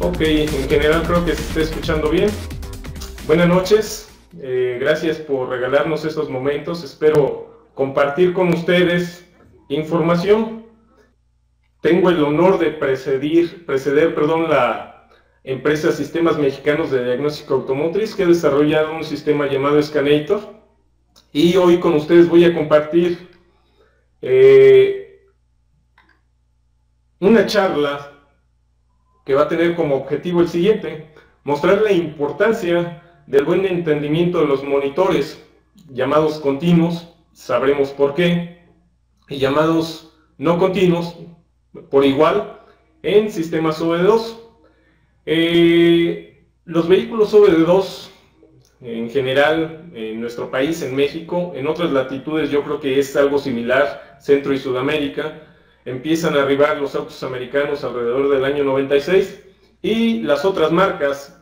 Ok, en general creo que se está escuchando bien. Buenas noches, gracias por regalarnos estos momentos. Espero compartir con ustedes información. Tengo el honor de preceder, la empresa Sistemas Mexicanos de Diagnóstico Automotriz, que ha desarrollado un sistema llamado Scanator. Y hoy con ustedes voy a compartir una charla que va a tener como objetivo el siguiente: mostrar la importancia del buen entendimiento de los monitores llamados continuos, sabremos por qué, y llamados no continuos por igual en sistemas OBD2. Los vehículos OBD2 en general en nuestro país, en México, en otras latitudes yo creo que es algo similar, Centro y Sudamérica, empiezan a arribar los autos americanos alrededor del año 96 y las otras marcas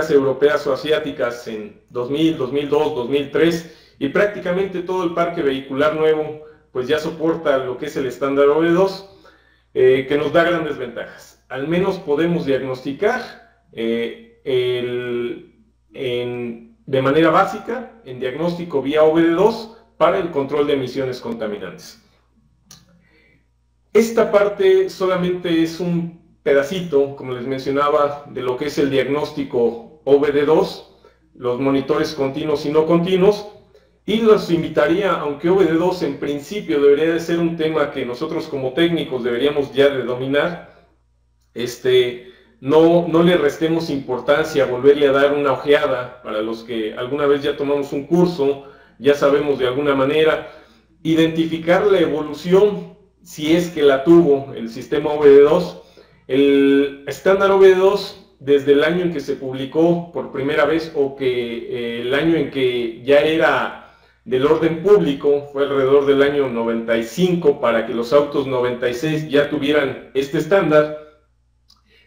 europeas o asiáticas en 2000, 2002, 2003, y prácticamente todo el parque vehicular nuevo pues ya soporta lo que es el estándar OBD2, que nos da grandes ventajas. Al menos podemos diagnosticar de manera básica en diagnóstico vía OBD2 para el control de emisiones contaminantes. Esta parte solamente es un pedacito, como les mencionaba, de lo que es el diagnóstico OBD2, los monitores continuos y no continuos, y los invitaría, aunque OBD2 en principio debería de ser un tema que nosotros como técnicos deberíamos ya de dominar, no le restemos importancia, volverle a dar una ojeada. Para los que alguna vez ya tomamos un curso, ya sabemos de alguna manera identificar la evolución, si es que la tuvo el sistema OBD2. El estándar OBD2, desde el año en que se publicó por primera vez, o que el año en que ya era del orden público, fue alrededor del año 95, para que los autos 96 ya tuvieran este estándar.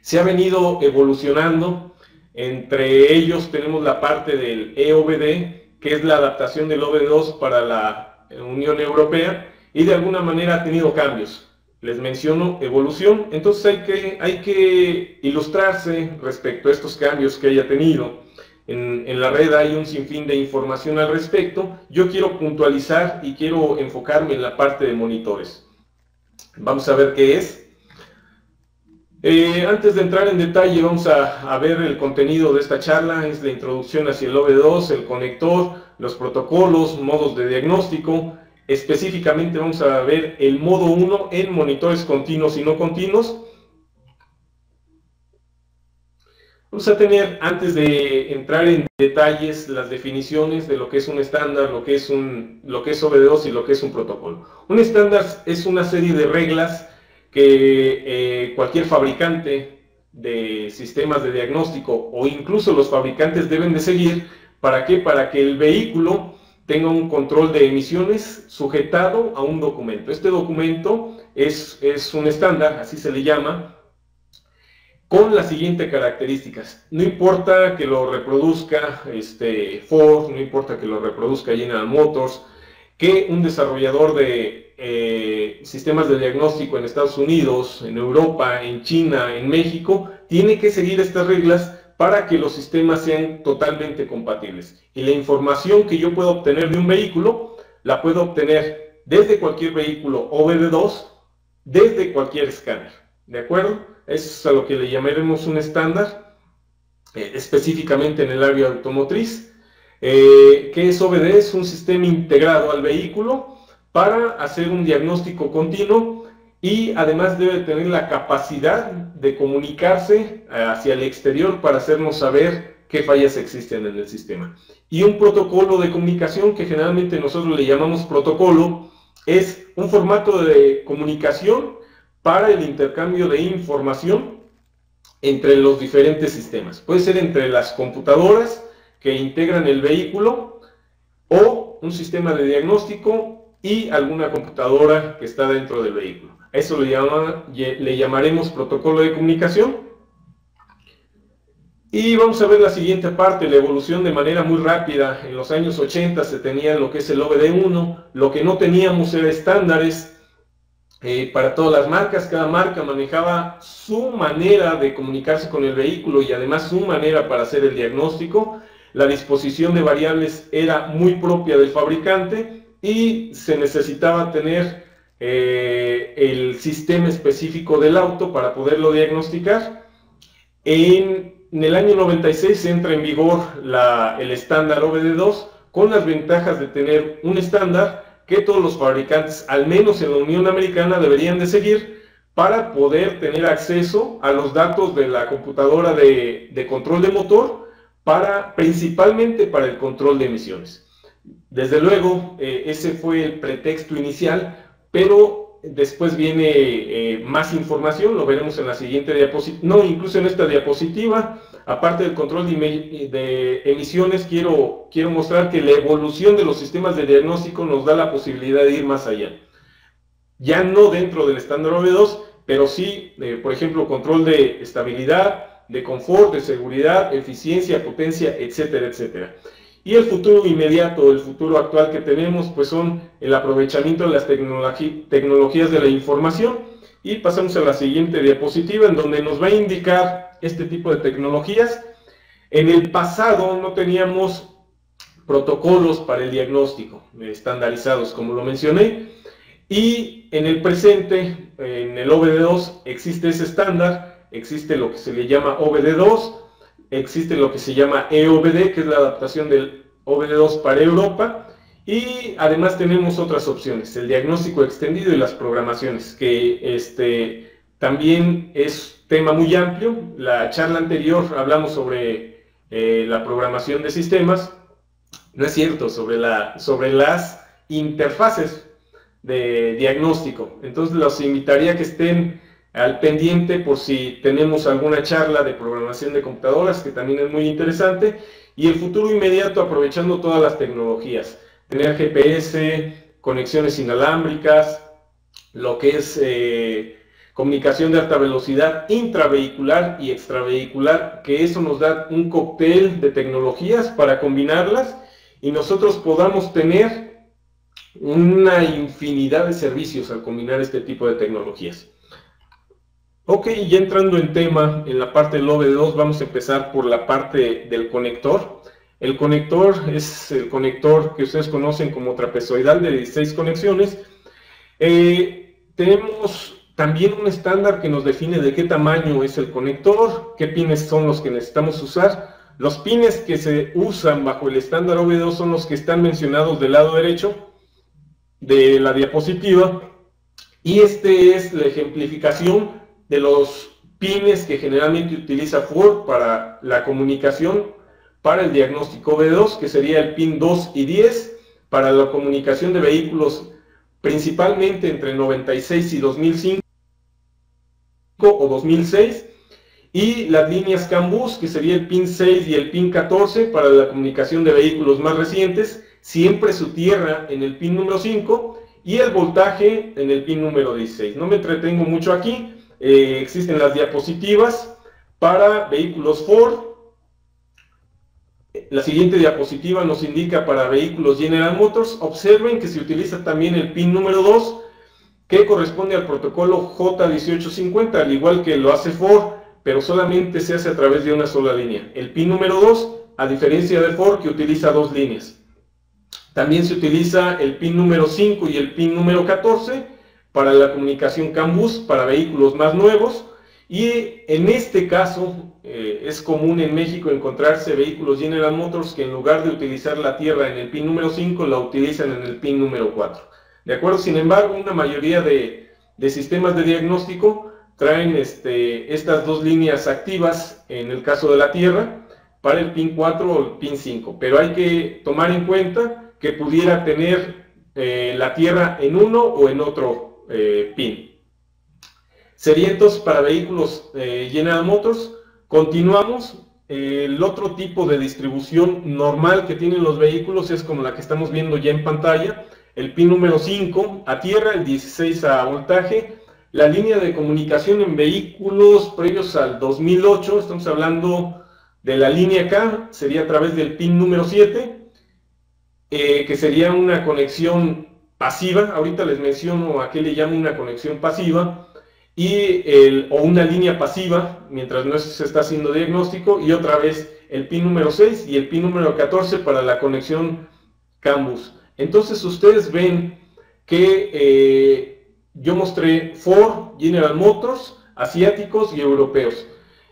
Se ha venido evolucionando. Entre ellos tenemos la parte del EOBD, que es la adaptación del OBD2 para la Unión Europea, y de alguna manera ha tenido cambios. Les menciono evolución, entonces hay que ilustrarse respecto a estos cambios que haya tenido. En la red hay un sinfín de información al respecto. Yo quiero puntualizar y quiero enfocarme en la parte de monitores. Vamos a ver qué es. Antes de entrar en detalle, vamos a ver el contenido de esta charla. Es la introducción hacia el OBD2, el conector, los protocolos, modos de diagnóstico. Específicamente vamos a ver el modo 1 en monitores continuos y no continuos. Vamos a tener, antes de entrar en detalles, las definiciones de lo que es un estándar, lo que es OBD2 y lo que es un protocolo. Un estándar es una serie de reglas que cualquier fabricante de sistemas de diagnóstico o incluso los fabricantes deben de seguir. ¿Para qué? Para que el vehículo tenga un control de emisiones sujetado a un documento. Este documento es un estándar, así se le llama, con las siguientes características. No importa que lo reproduzca Ford, no importa que lo reproduzca General Motors, que un desarrollador de sistemas de diagnóstico en Estados Unidos, en Europa, en China, en México, tiene que seguir estas reglas para que los sistemas sean totalmente compatibles. Y la información que yo puedo obtener de un vehículo, la puedo obtener desde cualquier vehículo OBD2, desde cualquier escáner. ¿De acuerdo? Eso es a lo que le llamaremos un estándar, específicamente en el área automotriz. ¿Qué es OBD? Es un sistema integrado al vehículo para hacer un diagnóstico continuo, y además debe tener la capacidad de comunicarse hacia el exterior para hacernos saber qué fallas existen en el sistema. Y un protocolo de comunicación, que generalmente nosotros le llamamos protocolo, es un formato de comunicación para el intercambio de información entre los diferentes sistemas. Puede ser entre las computadoras que integran el vehículo, o un sistema de diagnóstico y alguna computadora que está dentro del vehículo. Eso le llamaremos protocolo de comunicación. Y vamos a ver la siguiente parte, la evolución de manera muy rápida. En los años 80 se tenía lo que es el OBD1, lo que no teníamos era estándares para todas las marcas. Cada marca manejaba su manera de comunicarse con el vehículo y además su manera para hacer el diagnóstico. La disposición de variables era muy propia del fabricante y se necesitaba tener el sistema específico del auto para poderlo diagnosticar. En el año 96 entra en vigor el estándar OBD2 con las ventajas de tener un estándar que todos los fabricantes, al menos en la Unión Americana, deberían de seguir para poder tener acceso a los datos de la computadora de control de motor, principalmente para el control de emisiones. Desde luego, ese fue el pretexto inicial, pero después viene más información, lo veremos en la siguiente diapositiva, no, incluso en esta diapositiva. Aparte del control de emisiones, quiero mostrar que la evolución de los sistemas de diagnóstico nos da la posibilidad de ir más allá. Ya no dentro del estándar OBD2, pero sí, por ejemplo, control de estabilidad, de confort, de seguridad, eficiencia, potencia, etcétera, etcétera. Y el futuro inmediato, el futuro actual que tenemos, pues son el aprovechamiento de las tecnologías de la información. Y pasamos a la siguiente diapositiva, en donde nos va a indicar este tipo de tecnologías. En el pasado no teníamos protocolos para el diagnóstico estandarizados, como lo mencioné, y en el presente, en el OBD2, existe ese estándar, existe lo que se le llama OBD2, existe lo que se llama EOBD, que es la adaptación del OBD2 para Europa, y además tenemos otras opciones, el diagnóstico extendido y las programaciones, que también es tema muy amplio. La charla anterior hablamos sobre la programación de sistemas, no es cierto, sobre las interfaces de diagnóstico. Entonces los invitaría a que estén al pendiente por si tenemos alguna charla de programación de computadoras, que también es muy interesante, y el futuro inmediato aprovechando todas las tecnologías, tener GPS, conexiones inalámbricas, lo que es comunicación de alta velocidad intravehicular y extravehicular, que eso nos da un cóctel de tecnologías para combinarlas y nosotros podamos tener una infinidad de servicios al combinar este tipo de tecnologías. Ok, ya entrando en tema, en la parte del OBD2, vamos a empezar por la parte del conector. El conector es el conector que ustedes conocen como trapezoidal de 16 conexiones. Tenemos también un estándar que nos define de qué tamaño es el conector, qué pines son los que necesitamos usar. Los pines que se usan bajo el estándar OBD2 son los que están mencionados del lado derecho de la diapositiva, y es la ejemplificación de los pines que generalmente utiliza Ford para la comunicación para el diagnóstico OBD2, que sería el pin 2 y 10, para la comunicación de vehículos principalmente entre 96 y 2005 o 2006, y las líneas CAN bus, que sería el pin 6 y el pin 14 para la comunicación de vehículos más recientes, siempre su tierra en el pin número 5 y el voltaje en el pin número 16. No me entretengo mucho aquí, existen las diapositivas para vehículos Ford. La siguiente diapositiva nos indica para vehículos General Motors. Observen que se utiliza también el pin número 2, que corresponde al protocolo J1850, al igual que lo hace Ford, pero solamente se hace a través de una sola línea. El pin número 2, a diferencia de Ford, que utiliza dos líneas. También se utiliza el pin número 5 y el pin número 14 para la comunicación CAN bus para vehículos más nuevos, y en este caso es común en México encontrarse vehículos General Motors que en lugar de utilizar la tierra en el pin número 5 la utilizan en el pin número 4. ¿De acuerdo? Sin embargo, una mayoría de sistemas de diagnóstico traen estas dos líneas activas en el caso de la tierra para el pin 4 o el pin 5, pero hay que tomar en cuenta que pudiera tener la tierra en uno o en otro pin. Sería entonces para vehículos General Motors. Continuamos. El otro tipo de distribución normal que tienen los vehículos es como la que estamos viendo ya en pantalla. El pin número 5 a tierra, el 16 a voltaje. La línea de comunicación en vehículos previos al 2008, estamos hablando de la línea K, sería a través del pin número 7, que sería una conexión pasiva. Ahorita les menciono a qué le llamo una conexión pasiva, o una línea pasiva, mientras no se está haciendo diagnóstico, y otra vez el pin número 6 y el pin número 14 para la conexión CAN bus. Entonces ustedes ven que yo mostré Ford, General Motors, asiáticos y europeos.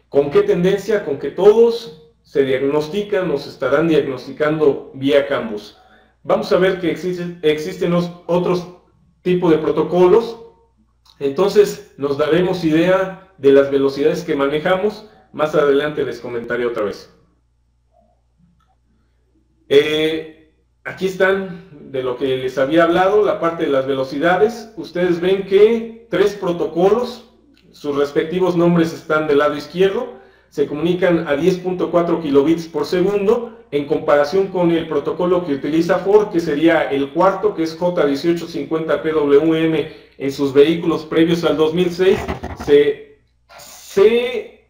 ¿Con qué tendencia? Con que todos se diagnostican o se estarán diagnosticando vía CAN bus. Vamos a ver que existen otros tipos de protocolos. Entonces nos daremos idea de las velocidades que manejamos. Más adelante les comentaré otra vez. Aquí están de lo que les había hablado, la parte de las velocidades. Ustedes ven que 3 protocolos, sus respectivos nombres están del lado izquierdo, se comunican a 10.4 kilobits por segundo, en comparación con el protocolo que utiliza Ford, que sería el cuarto, que es J1850PWM en sus vehículos previos al 2006, se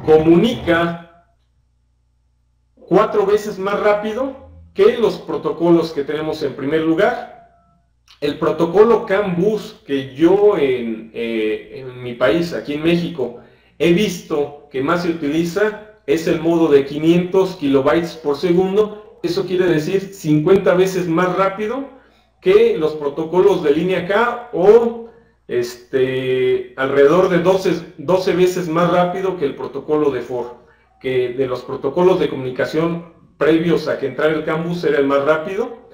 comunica 4 veces más rápido que los protocolos que tenemos en primer lugar. El protocolo CAN bus que yo en mi país, aquí en México, he visto que más se utiliza es el modo de 500 kilobytes por segundo. Eso quiere decir 50 veces más rápido que los protocolos de línea K, o alrededor de 12 veces más rápido que el protocolo de Ford, que de los protocolos de comunicación previos a que entrara el CAN bus era el más rápido.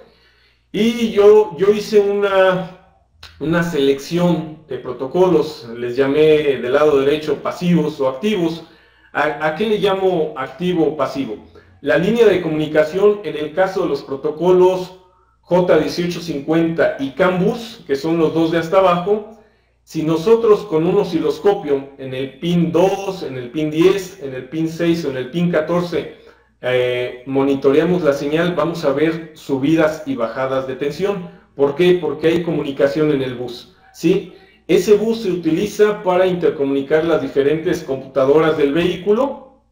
Y yo hice una selección de protocolos, les llamé del lado derecho pasivos o activos. ¿A qué le llamo activo o pasivo? La línea de comunicación en el caso de los protocolos J1850 y CAN bus, que son los dos de hasta abajo, si nosotros con un osciloscopio en el pin 2, en el pin 10, en el pin 6 o en el pin 14 monitoreamos la señal, vamos a ver subidas y bajadas de tensión. ¿Por qué? Porque hay comunicación en el bus, ¿sí? Ese bus se utiliza para intercomunicar las diferentes computadoras del vehículo,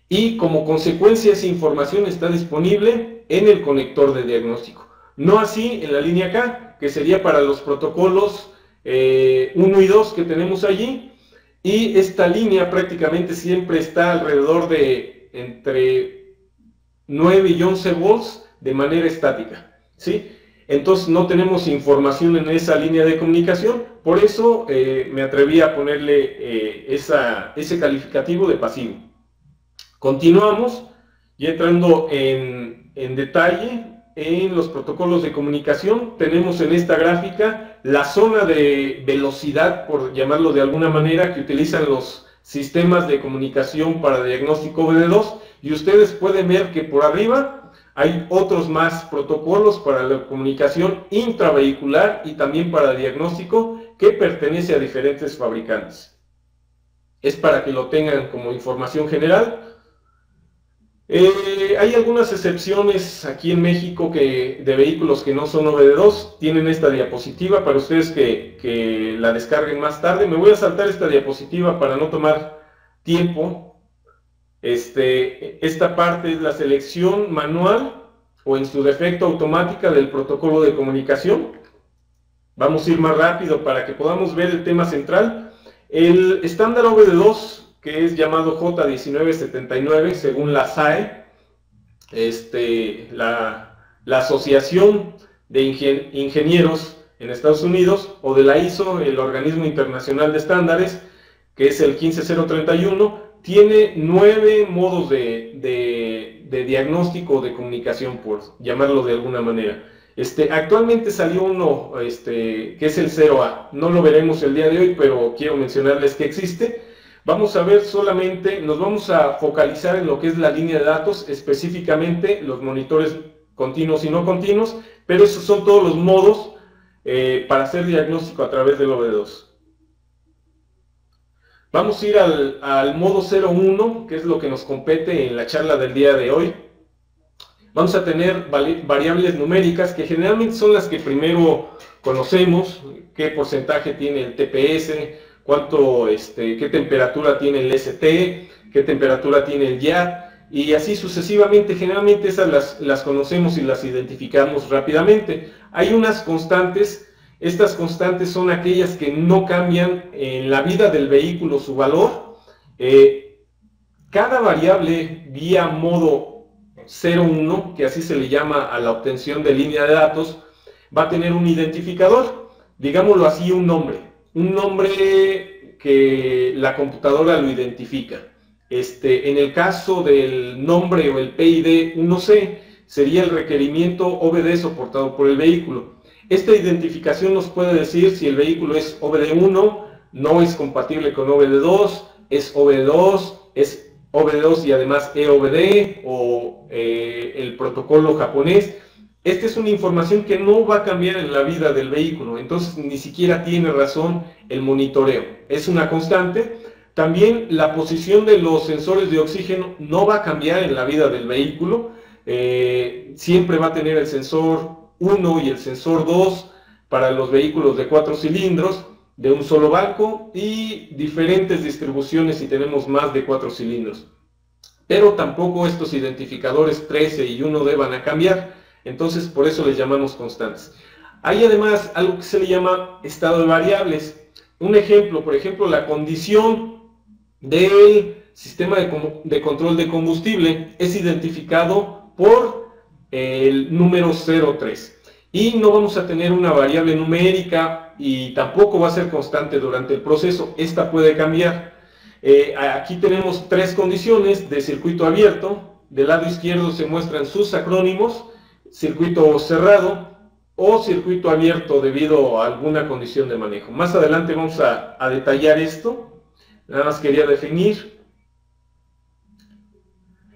y como consecuencia esa información está disponible en el conector de diagnóstico. No así en la línea K, que sería para los protocolos 1 y 2 que tenemos allí, y esta línea prácticamente siempre está alrededor de entre 9 y 11 volts de manera estática, ¿sí? Entonces no tenemos información en esa línea de comunicación, por eso me atreví a ponerle ese calificativo de pasivo. Continuamos, ya entrando en detalle en los protocolos de comunicación. Tenemos en esta gráfica la zona de velocidad, por llamarlo de alguna manera, que utilizan los sistemas de comunicación para diagnóstico OBD2, y ustedes pueden ver que por arriba hay otros más protocolos para la comunicación intravehicular y también para diagnóstico, que pertenece a diferentes fabricantes. Es para que lo tengan como información general. Hay algunas excepciones aquí en México de vehículos que no son OBD2. Tienen esta diapositiva para ustedes que la descarguen más tarde. Me voy a saltar esta diapositiva para no tomar tiempo. Esta parte es la selección manual o en su defecto automática del protocolo de comunicación. Vamos a ir más rápido para que podamos ver el tema central. El estándar OBD2, que es llamado J1979 según la SAE, la Asociación de Ingenieros en Estados Unidos, o de la ISO, el Organismo Internacional de Estándares, que es el 15031, tiene 9 modos de diagnóstico de comunicación, por llamarlo de alguna manera. Actualmente salió uno que es el 0A. No lo veremos el día de hoy, pero quiero mencionarles que existe. Vamos a ver solamente, nos vamos a focalizar en lo que es la línea de datos, específicamente los monitores continuos y no continuos, pero esos son todos los modos para hacer diagnóstico a través del OBD2. Vamos a ir al modo 01, que es lo que nos compete en la charla del día de hoy. Vamos a tener variables numéricas, que generalmente son las que primero conocemos: qué porcentaje tiene el TPS, qué temperatura tiene el ST, qué temperatura tiene el YAT, y así sucesivamente. Generalmente esas las conocemos y las identificamos rápidamente. Hay unas constantes. Estas constantes son aquellas que no cambian en la vida del vehículo su valor. Cada variable vía modo 01, que así se le llama a la obtención de línea de datos, va a tener un identificador, digámoslo así, un nombre que la computadora lo identifica. En el caso del nombre o el PID 1C, sería el requerimiento OBD soportado por el vehículo. Esta identificación nos puede decir si el vehículo es OBD1, no es compatible con OBD2, es OBD2, es OBD2 y además EOBD o el protocolo japonés. Esta es una información que no va a cambiar en la vida del vehículo, entonces ni siquiera tiene razón el monitoreo. Es una constante. También la posición de los sensores de oxígeno no va a cambiar en la vida del vehículo. Siempre va a tener el sensor 1 y el sensor 2 para los vehículos de 4 cilindros de un solo banco y diferentes distribuciones si tenemos más de 4 cilindros. Pero tampoco estos identificadores 13 y 1D van a cambiar, entonces por eso les llamamos constantes. Hay además algo que se le llama estado de variables. Un ejemplo, por ejemplo, la condición del sistema de control de combustible es identificado por el número 03. Y no vamos a tener una variable numérica y tampoco va a ser constante durante el proceso. Esta puede cambiar. Aquí tenemos tres condiciones de circuito abierto. Del lado izquierdo se muestran sus acrónimos: circuito cerrado o circuito abierto debido a alguna condición de manejo. Más adelante vamos a detallar esto. Nada más quería definir.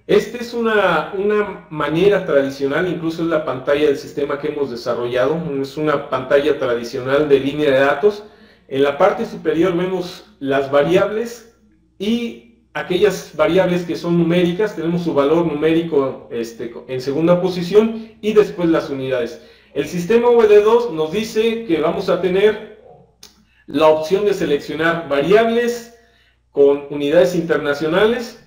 Esta es una manera tradicional, incluso es la pantalla del sistema que hemos desarrollado. Es una pantalla tradicional de línea de datos. En la parte superior vemos las variables y aquellas variables que son numéricas. Tenemos su valor numérico en segunda posición y después las unidades. El sistema OBD2 nos dice que vamos a tener la opción de seleccionar variables con unidades internacionales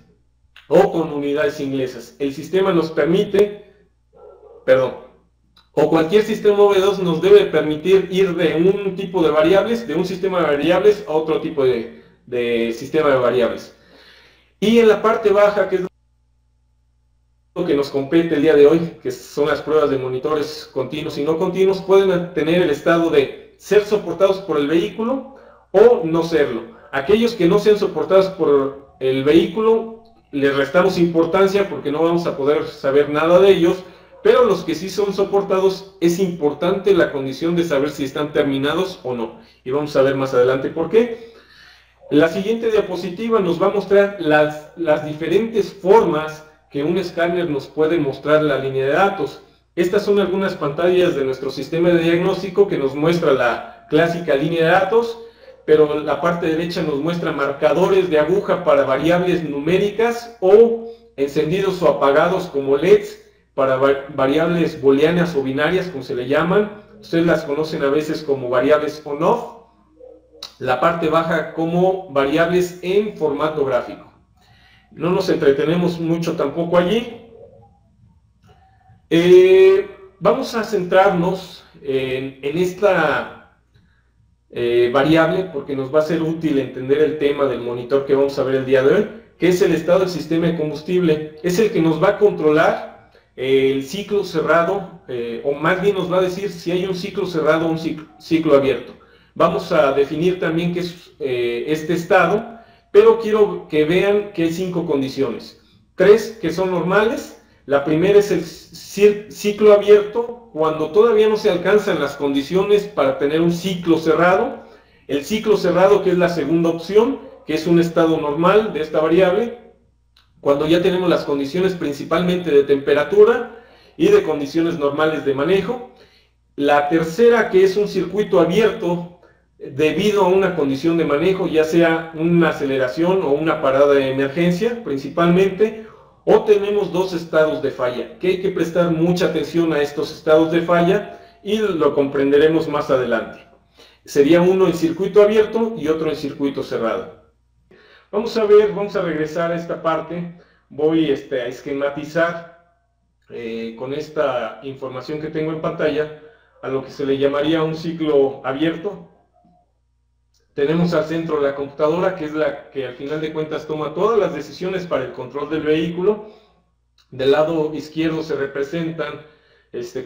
o con unidades inglesas. El sistema nos permite, o cualquier sistema OBD2 nos debe permitir ir de un tipo de variables, de un sistema de variables a otro tipo de sistema de variables. Y en la parte baja, que es lo que nos compete el día de hoy, que son las pruebas de monitores continuos y no continuos, pueden tener el estado de ser soportados por el vehículo o no serlo. Aquellos que no sean soportados por el vehículo, les restamos importancia porque no vamos a poder saber nada de ellos, pero los que sí son soportados, es importante la condición de saber si están terminados o no. Y vamos a ver más adelante por qué. La siguiente diapositiva nos va a mostrar las diferentes formas que un escáner nos puede mostrar la línea de datos. Estas son algunas pantallas de nuestro sistema de diagnóstico que nos muestra la clásica línea de datos, pero la parte derecha nos muestra marcadores de aguja para variables numéricas o encendidos o apagados como LEDs para variables booleanas o binarias, como se le llaman. Ustedes las conocen a veces como variables on-off. La parte baja como variables en formato gráfico. No nos entretenemos mucho tampoco allí. Vamos a centrarnos en esta variable porque nos va a ser útil entender el tema del monitor que vamos a ver el día de hoy, que es el estado del sistema de combustible. Es el que nos va a controlar el ciclo cerrado, o más bien nos va a decir si hay un ciclo cerrado o un ciclo abierto. Vamos a definir también qué es este estado, pero quiero que vean que hay 5 condiciones. 3 que son normales. La primera es el ciclo abierto, cuando todavía no se alcanzan las condiciones para tener un ciclo cerrado. El ciclo cerrado, que es la segunda opción, que es un estado normal de esta variable, cuando ya tenemos las condiciones principalmente de temperatura y de condiciones normales de manejo. La tercera, que es un circuito abierto debido a una condición de manejo, ya sea una aceleración o una parada de emergencia principalmente. O tenemos 2 estados de falla, que hay que prestar mucha atención a estos estados de falla y lo comprenderemos más adelante. Sería uno en circuito abierto y otro en circuito cerrado. Vamos a regresar a esta parte voy a esquematizar con esta información que tengo en pantalla a lo que se le llamaría un ciclo abierto. Tenemos al centro la computadora, que es la que al final de cuentas toma todas las decisiones para el control del vehículo. Del lado izquierdo se representan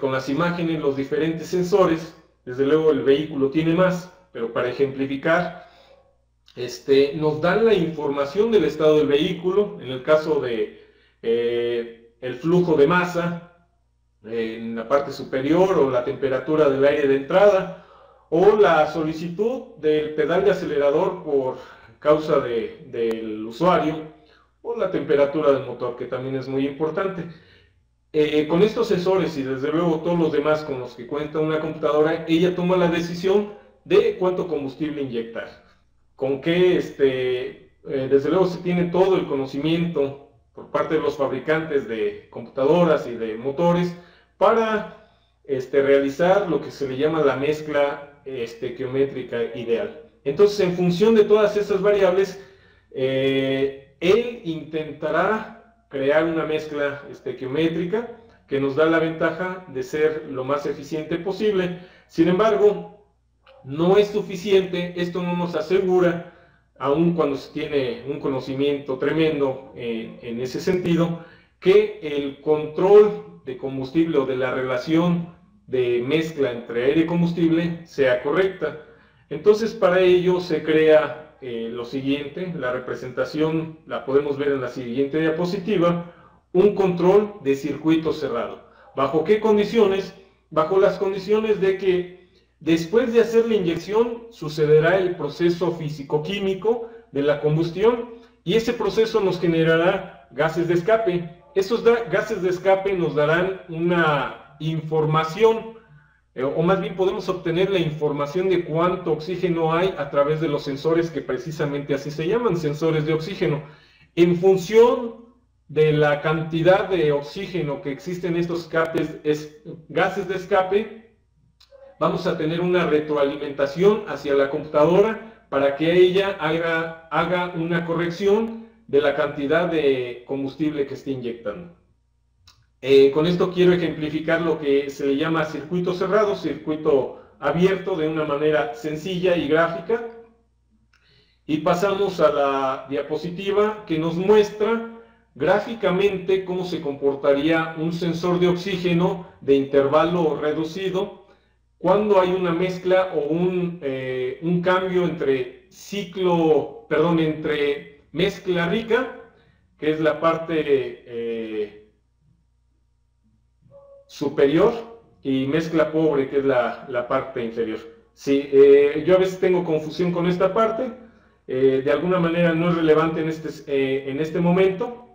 con las imágenes los diferentes sensores. Desde luego el vehículo tiene más, pero para ejemplificar, nos dan la información del estado del vehículo, en el caso de el flujo de masa en la parte superior, o la temperatura del aire de entrada, o la solicitud del pedal de acelerador por causa del usuario, o la temperatura del motor, que también es muy importante. Con estos sensores y desde luego todos los demás con los que cuenta una computadora, ella toma la decisión de cuánto combustible inyectar. Con qué, desde luego se tiene todo el conocimiento por parte de los fabricantes de computadoras y de motores para realizar lo que se le llama la mezcla estequiométrica ideal. Entonces, en función de todas esas variables, él intentará crear una mezcla estequiométrica que nos da la ventaja de ser lo más eficiente posible. Sin embargo, no es suficiente, esto no nos asegura, aun cuando se tiene un conocimiento tremendo en ese sentido, que el control de combustible o de la relación de mezcla entre aire y combustible sea correcta. Entonces, para ello se crea lo siguiente, la representación la podemos ver en la siguiente diapositiva, un control de circuito cerrado. ¿Bajo qué condiciones? Bajo las condiciones de que después de hacer la inyección sucederá el proceso físico-químico de la combustión y ese proceso nos generará gases de escape. Esos gases de escape nos darán una información, o más bien podemos obtener la información de cuánto oxígeno hay a través de los sensores que precisamente así se llaman, sensores de oxígeno. En función de la cantidad de oxígeno que existe en estos gases de escape, vamos a tener una retroalimentación hacia la computadora para que ella haga una corrección de la cantidad de combustible que esté inyectando. Con esto quiero ejemplificar lo que se le llama circuito cerrado, circuito abierto, de una manera sencilla y gráfica. Y pasamos a la diapositiva que nos muestra gráficamente cómo se comportaría un sensor de oxígeno de intervalo reducido cuando hay una mezcla o un cambio entre entre mezcla rica, que es la parte superior, y mezcla pobre, que es la parte inferior. Sí, yo a veces tengo confusión con esta parte, de alguna manera no es relevante en este momento,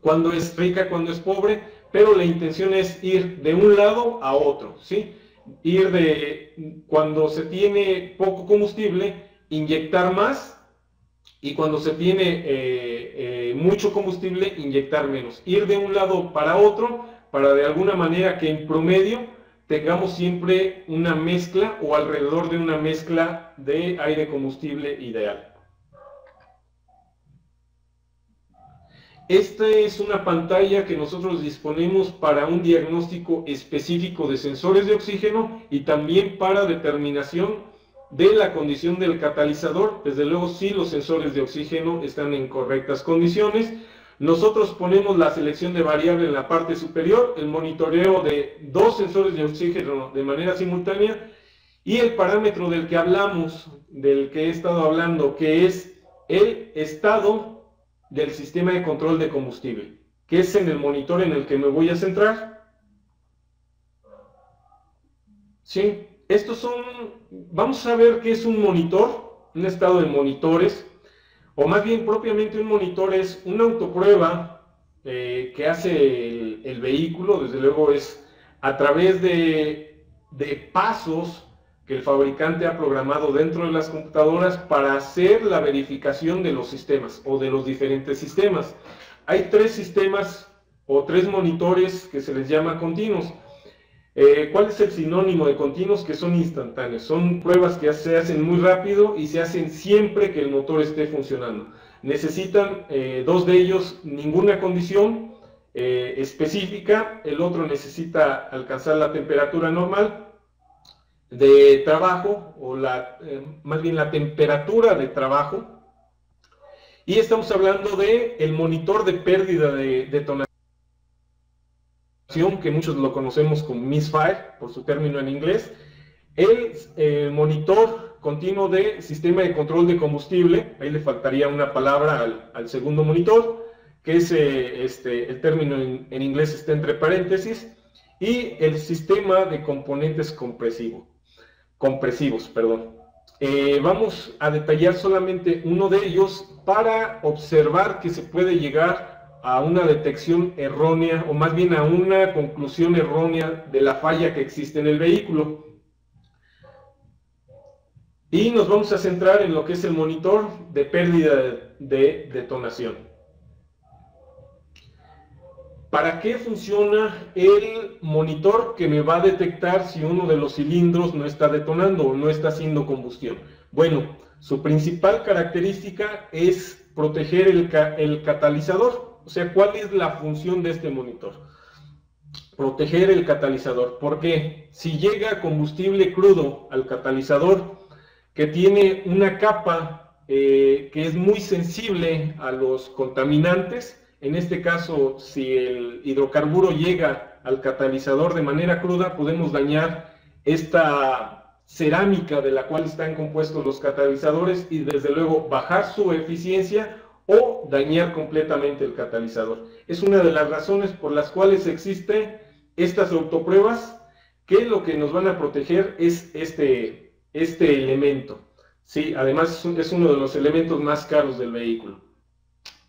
cuando es rica, cuando es pobre, pero la intención es ir de un lado a otro, ¿sí? Ir cuando se tiene poco combustible, inyectar más, y cuando se tiene mucho combustible, inyectar menos. Ir de un lado para otro, para de alguna manera que en promedio tengamos siempre una mezcla o alrededor de una mezcla de aire-combustible ideal. Esta es una pantalla que nosotros disponemos para un diagnóstico específico de sensores de oxígeno y también para determinación de la condición del catalizador. Desde luego, si los sensores de oxígeno están en correctas condiciones, nosotros ponemos la selección de variable en la parte superior, el monitoreo de dos sensores de oxígeno de manera simultánea y el parámetro del que hablamos, del que he estado hablando, que es el estado del sistema de control de combustible, que es en el monitor en el que me voy a centrar. ¿Sí? Vamos a ver qué es un monitor, un estado de monitores, o más bien propiamente un monitor es una autoprueba que hace el vehículo. Desde luego es a través de pasos que el fabricante ha programado dentro de las computadoras para hacer la verificación de los sistemas o de los diferentes sistemas. Hay tres sistemas o tres monitores que se les llama continuos. ¿Cuál es el sinónimo de continuos? Que son instantáneos. Son pruebas que se hacen muy rápido y se hacen siempre que el motor esté funcionando. necesitan dos de ellos ninguna condición específica, el otro necesita alcanzar la temperatura normal de trabajo, o más bien la temperatura de trabajo, y estamos hablando de el monitor de pérdida de detonación, que muchos lo conocemos como misfire, por su término en inglés. El monitor continuo de sistema de control de combustible, ahí le faltaría una palabra al segundo monitor, que es el término en inglés está entre paréntesis, y el sistema de componentes compresivos. Vamos a detallar solamente uno de ellos para observar que se puede llegar a una detección errónea, o más bien a una conclusión errónea de la falla que existe en el vehículo. Y nos vamos a centrar en lo que es el monitor de pérdida de detonación. ¿Para qué funciona el monitor que me va a detectar si uno de los cilindros no está detonando o no está haciendo combustión? Bueno, su principal característica es proteger el catalizador. O sea, ¿cuál es la función de este monitor? Proteger el catalizador. ¿Por qué? Si llega combustible crudo al catalizador, que tiene una capa que es muy sensible a los contaminantes, en este caso, si el hidrocarburo llega al catalizador de manera cruda, podemos dañar esta cerámica de la cual están compuestos los catalizadores y desde luego bajar su eficiencia o dañar completamente el catalizador. Es una de las razones por las cuales existen estas autopruebas, que lo que nos van a proteger es este elemento. Sí, además es uno de los elementos más caros del vehículo.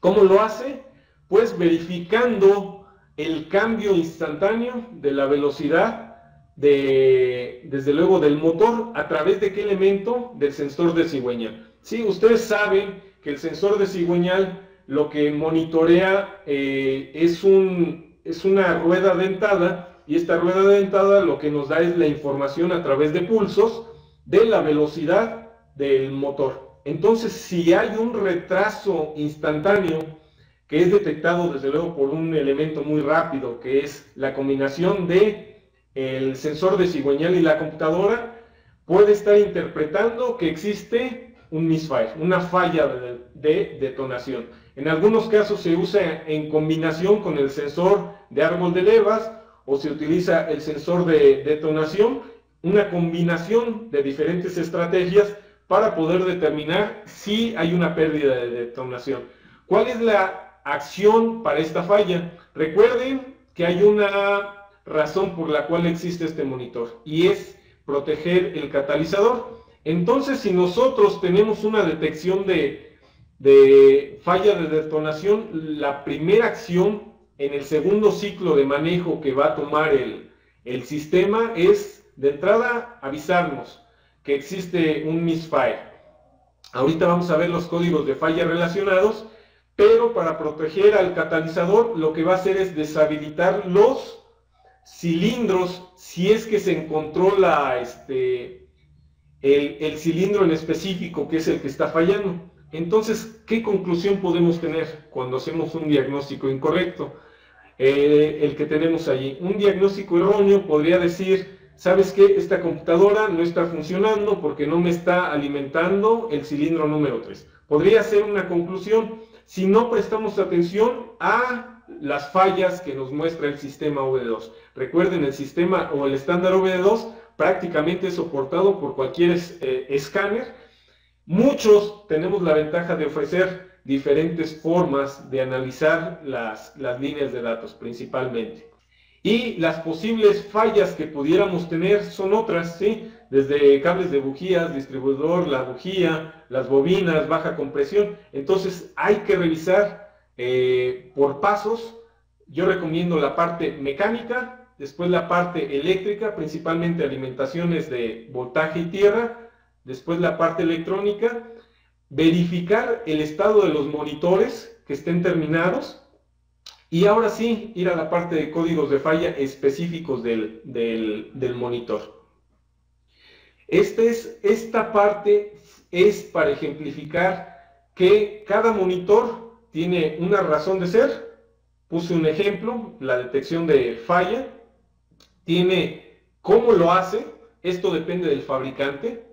¿Cómo lo hace? Pues verificando el cambio instantáneo de la velocidad desde luego del motor. ¿A través de qué elemento? Del sensor de cigüeñal. Sí, ustedes saben que el sensor de cigüeñal lo que monitorea es una rueda dentada, y esta rueda dentada lo que nos da es la información a través de pulsos de la velocidad del motor. Entonces, si hay un retraso instantáneo que es detectado desde luego por un elemento muy rápido, que es la combinación de el sensor de cigüeñal y la computadora, puede estar interpretando que existe un misfire, una falla de detonación. En algunos casos se usa en combinación con el sensor de árbol de levas, o se utiliza el sensor de detonación, una combinación de diferentes estrategias para poder determinar si hay una pérdida de detonación. ¿Cuál es la acción para esta falla? Recuerden que hay una razón por la cual existe este monitor, y es proteger el catalizador. Entonces, si nosotros tenemos una detección de falla de detonación, la primera acción en el segundo ciclo de manejo que va a tomar el sistema es, de entrada, avisarnos que existe un misfire. Ahorita vamos a ver los códigos de falla relacionados, pero para proteger al catalizador lo que va a hacer es deshabilitar los cilindros si es que se encontró el cilindro en específico que es el que está fallando. Entonces, ¿qué conclusión podemos tener cuando hacemos un diagnóstico incorrecto? El que tenemos allí. Un diagnóstico erróneo podría decir: ¿sabes qué? Esta computadora no está funcionando porque no me está alimentando el cilindro número 3. Podría ser una conclusión si no prestamos atención a las fallas que nos muestra el sistema OBD2. Recuerden, el sistema o el estándar OBD2 prácticamente es soportado por cualquier escáner. Muchos tenemos la ventaja de ofrecer diferentes formas de analizar las líneas de datos principalmente. Y las posibles fallas que pudiéramos tener son otras, ¿sí? Desde cables de bujías, distribuidor, la bujía, las bobinas, baja compresión. Entonces hay que revisar por pasos. Yo recomiendo la parte mecánica, después la parte eléctrica, principalmente alimentaciones de voltaje y tierra, después la parte electrónica, verificar el estado de los monitores que estén terminados, y ahora sí ir a la parte de códigos de falla específicos del monitor. Esta parte es para ejemplificar que cada monitor tiene una razón de ser. Puse un ejemplo, la detección de falla, tiene cómo lo hace, esto depende del fabricante,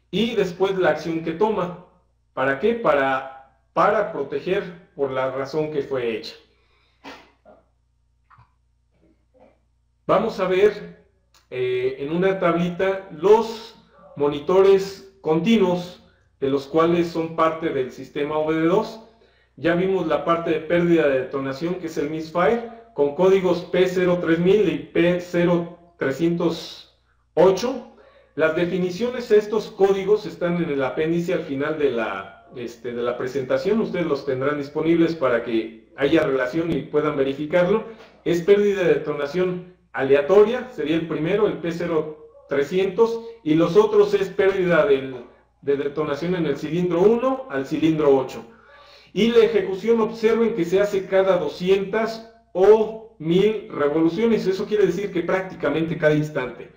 y después la acción que toma. ¿Para qué? Para proteger por la razón que fue hecha. Vamos a ver en una tablita los monitores continuos, de los cuales son parte del sistema OBD2. Ya vimos la parte de pérdida de detonación, que es el misfire, con códigos P03000 y P0308. Las definiciones de estos códigos están en el apéndice al final de la presentación. Ustedes los tendrán disponibles para que haya relación y puedan verificarlo. Es pérdida de detonación aleatoria, sería el primero, el P0300, y los otros es pérdida de detonación en el cilindro 1 al cilindro 8. Y la ejecución, observen que se hace cada 200 o 1000 revoluciones. Eso quiere decir que prácticamente cada instante.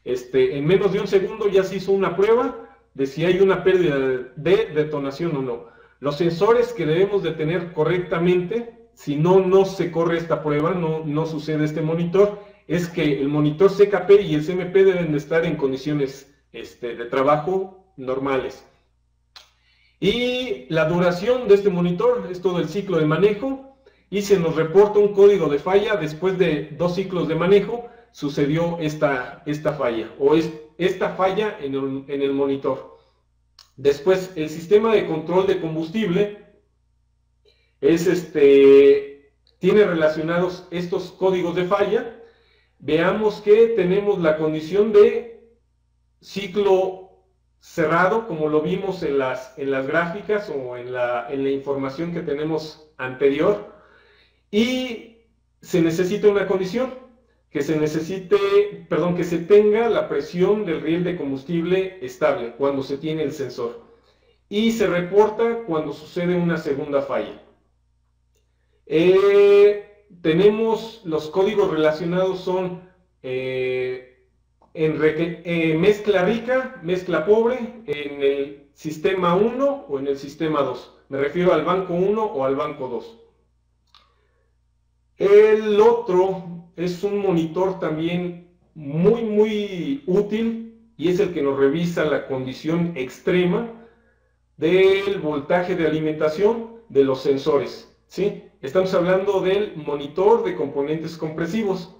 En menos de un segundo ya se hizo una prueba de si hay una pérdida de detonación o no. Los sensores que debemos de tener correctamente, si no, no se corre esta prueba, no sucede este monitor, es que el monitor CKP y el CMP deben de estar en condiciones de trabajo normales. Y la duración de este monitor es todo el ciclo de manejo, y se nos reporta un código de falla. Después de 2 ciclos de manejo sucedió esta falla, o esta falla en el monitor. Después, el sistema de control de combustible tiene relacionados estos códigos de falla. Veamos que tenemos la condición de ciclo cerrado, como lo vimos en las gráficas o en la información que tenemos anterior, y se necesita una condición, que se tenga la presión del riel de combustible estable cuando se tiene el sensor, y se reporta cuando sucede una segunda falla. Tenemos los códigos relacionados, son mezcla rica, mezcla pobre, en el sistema 1 o en el sistema 2. Me refiero al banco 1 o al banco 2. El otro es un monitor también muy útil, y es el que nos revisa la condición extrema del voltaje de alimentación de los sensores, ¿sí? Estamos hablando del monitor de componentes compresivos.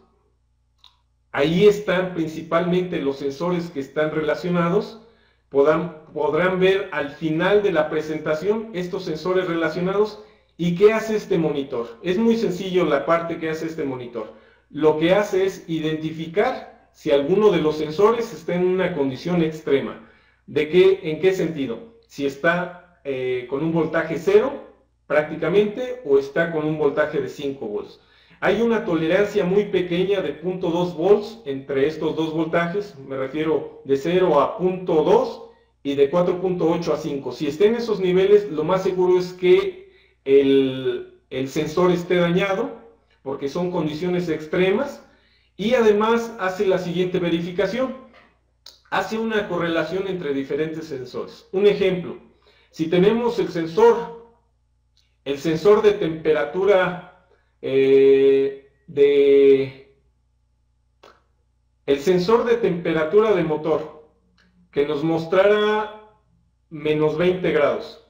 Ahí están principalmente los sensores que están relacionados. Podrán ver al final de la presentación estos sensores relacionados. ¿Y qué hace este monitor? Es muy sencillo la parte que hace este monitor. Lo que hace es identificar si alguno de los sensores está en una condición extrema. ¿En qué sentido? Si está con un voltaje 0 prácticamente, o está con un voltaje de 5 volts. Hay una tolerancia muy pequeña de 0.2 volts entre estos dos voltajes, me refiero de 0 a 0.2 y de 4.8 a 5. Si está en esos niveles, lo más seguro es que el sensor esté dañado, porque son condiciones extremas. Y además hace la siguiente verificación, hace una correlación entre diferentes sensores. Un ejemplo, si tenemos el sensor de temperatura, el sensor de temperatura de motor, que nos mostrara menos 20 grados,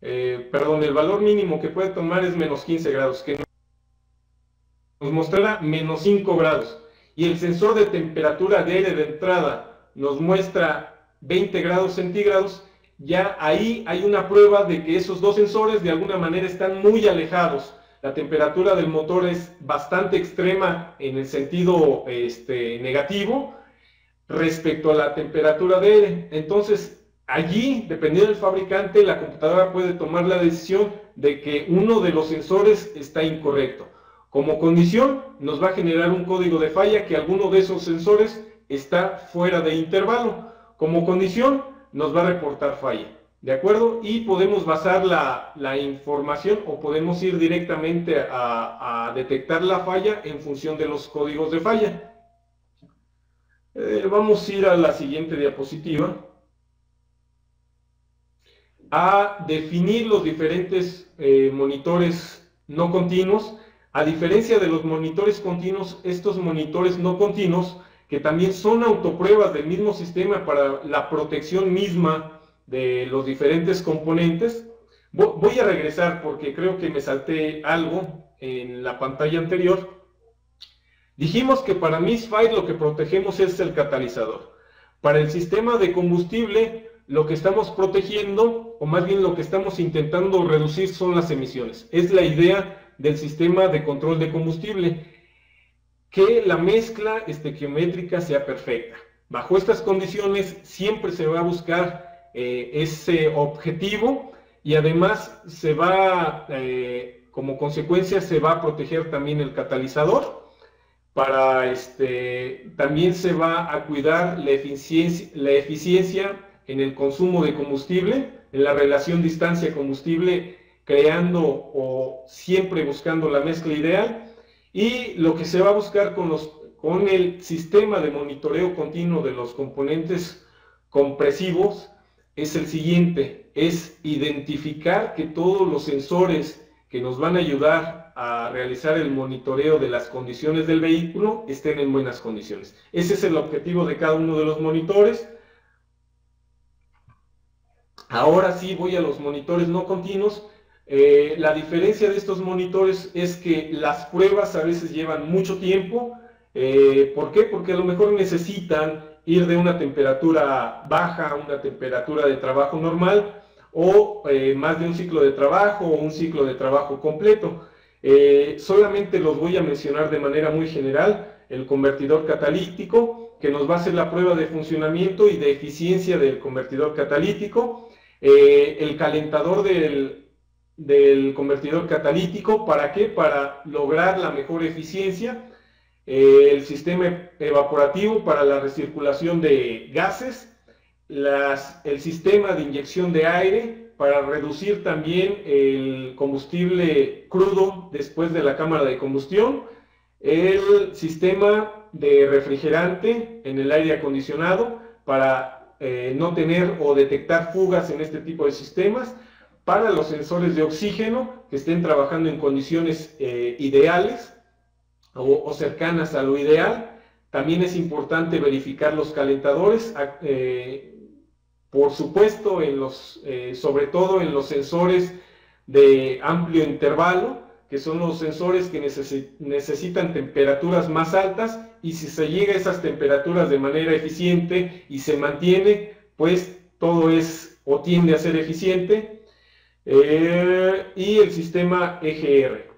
el valor mínimo que puede tomar es menos 15 grados, que nos mostrara menos 5 grados, y el sensor de temperatura de aire de entrada nos muestra 20 grados centígrados, ya ahí hay una prueba de que esos dos sensores de alguna manera están muy alejados. La temperatura del motor es bastante extrema en el sentido negativo respecto a la temperatura de aire. Entonces, allí, dependiendo del fabricante, la computadora puede tomar la decisión de que uno de los sensores está incorrecto. Como condición, nos va a generar un código de falla que alguno de esos sensores está fuera de intervalo. Como condición, nos va a reportar falla. ¿De acuerdo? Y podemos basar la información, o podemos ir directamente a detectar la falla en función de los códigos de falla. Vamos a ir a la siguiente diapositiva. a definir los diferentes monitores no continuos. A diferencia de los monitores continuos, estos monitores no continuos, que también son autopruebas del mismo sistema para la protección misma de los diferentes componentes. Voy a regresar porque creo que me salté algo en la pantalla anterior. Dijimos que para Misfire lo que protegemos es el catalizador. Para el sistema de combustible, lo que estamos protegiendo, o más bien lo que estamos intentando reducir, son las emisiones. Es la idea del sistema de control de combustible, que la mezcla estequiométrica sea perfecta. Bajo estas condiciones siempre se va a buscar ese objetivo, y además se va, como consecuencia, se va a proteger también el catalizador. También se va a cuidar la eficiencia en el consumo de combustible, en la relación distancia-combustible, creando o siempre buscando la mezcla ideal. Y lo que se va a buscar con el sistema de monitoreo continuo de los componentes compresivos es el siguiente: es identificar que todos los sensores que nos van a ayudar a realizar el monitoreo de las condiciones del vehículo estén en buenas condiciones. Ese es el objetivo de cada uno de los monitores. Ahora sí voy a los monitores no continuos. La diferencia de estos monitores es que las pruebas a veces llevan mucho tiempo. ¿Por qué? Porque a lo mejor necesitan ir de una temperatura baja a una temperatura de trabajo normal, o más de un ciclo de trabajo o un ciclo de trabajo completo. Solamente los voy a mencionar de manera muy general: el convertidor catalítico, que nos va a hacer la prueba de funcionamiento y de eficiencia del convertidor catalítico, el calentador del convertidor catalítico. ¿Para qué? Para lograr la mejor eficiencia. El sistema evaporativo para la recirculación de gases, el sistema de inyección de aire para reducir también el combustible crudo después de la cámara de combustión, el sistema de refrigerante en el aire acondicionado para no tener o detectar fugas en este tipo de sistemas, para los sensores de oxígeno que estén trabajando en condiciones ideales o cercanas a lo ideal. También es importante verificar los calentadores, por supuesto, sobre todo en los sensores de amplio intervalo, que son los sensores que necesitan temperaturas más altas, y si se llega a esas temperaturas de manera eficiente y se mantiene, pues todo es o tiende a ser eficiente. Y el sistema EGR,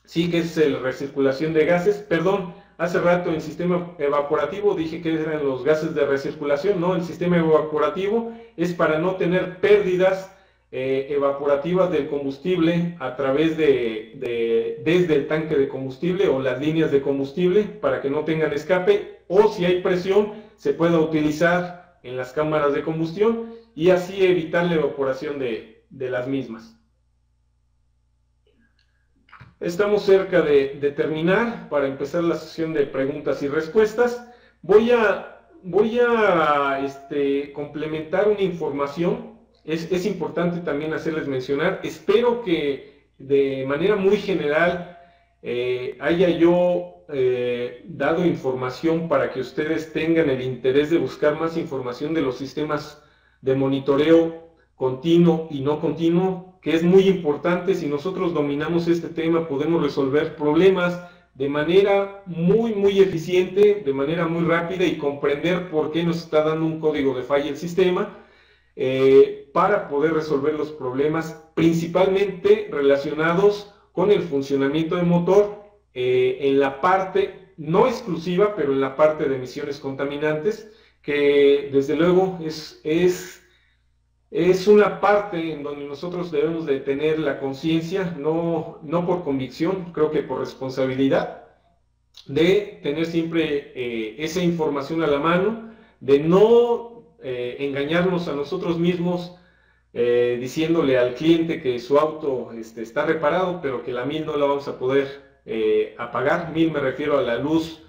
sí, que es la recirculación de gases. Perdón, hace rato en sistema evaporativo dije que eran los gases de recirculación. No, el sistema evaporativo es para no tener pérdidas evaporativas del combustible a través desde el tanque de combustible o las líneas de combustible, para que no tengan escape, o si hay presión se pueda utilizar en las cámaras de combustión y así evitar la evaporación de las mismas. Estamos cerca de terminar para empezar la sesión de preguntas y respuestas. Voy a complementar una información. Es importante también hacerles mencionar. Espero que de manera muy general haya yo dado información para que ustedes tengan el interés de buscar más información de los sistemas de monitoreo continuo y no continuo, que es muy importante. Si nosotros dominamos este tema, podemos resolver problemas de manera muy eficiente, de manera muy rápida, y comprender por qué nos está dando un código de falla el sistema, para poder resolver los problemas principalmente relacionados con el funcionamiento del motor, en la parte no exclusiva, pero en la parte de emisiones contaminantes, que desde luego es una parte en donde nosotros debemos de tener la conciencia, no por convicción, creo que por responsabilidad, de tener siempre esa información a la mano, de no engañarnos a nosotros mismos diciéndole al cliente que su auto está reparado, pero que la mil no la vamos a poder apagar. Mil me refiero a la luz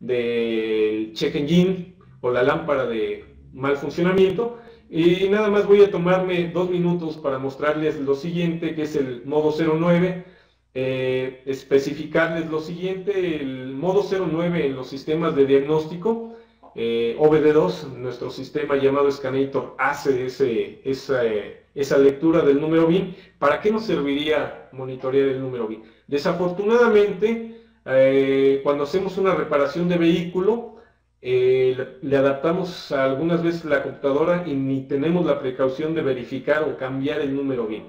del check engine o la lámpara de mal funcionamiento. Y nada más voy a tomarme 2 minutos para mostrarles lo siguiente, que es el modo 09. Especificarles lo siguiente: el modo 09 en los sistemas de diagnóstico, OBD2, nuestro sistema llamado Scanator, hace esa lectura del número BIN. ¿Para qué nos serviría monitorear el número BIN? Desafortunadamente, cuando hacemos una reparación de vehículo, le adaptamos algunas veces la computadora y ni tenemos la precaución de verificar o cambiar el número BIN.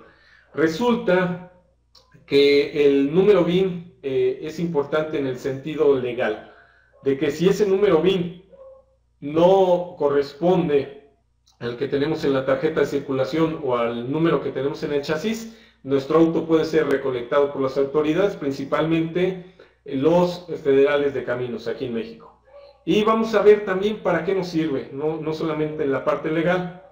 Resulta que el número BIN es importante en el sentido legal, de que si ese número BIN no corresponde al que tenemos en la tarjeta de circulación o al número que tenemos en el chasis, nuestro auto puede ser recolectado por las autoridades, principalmente los federales de caminos aquí en México. Y vamos a ver también para qué nos sirve, no solamente en la parte legal.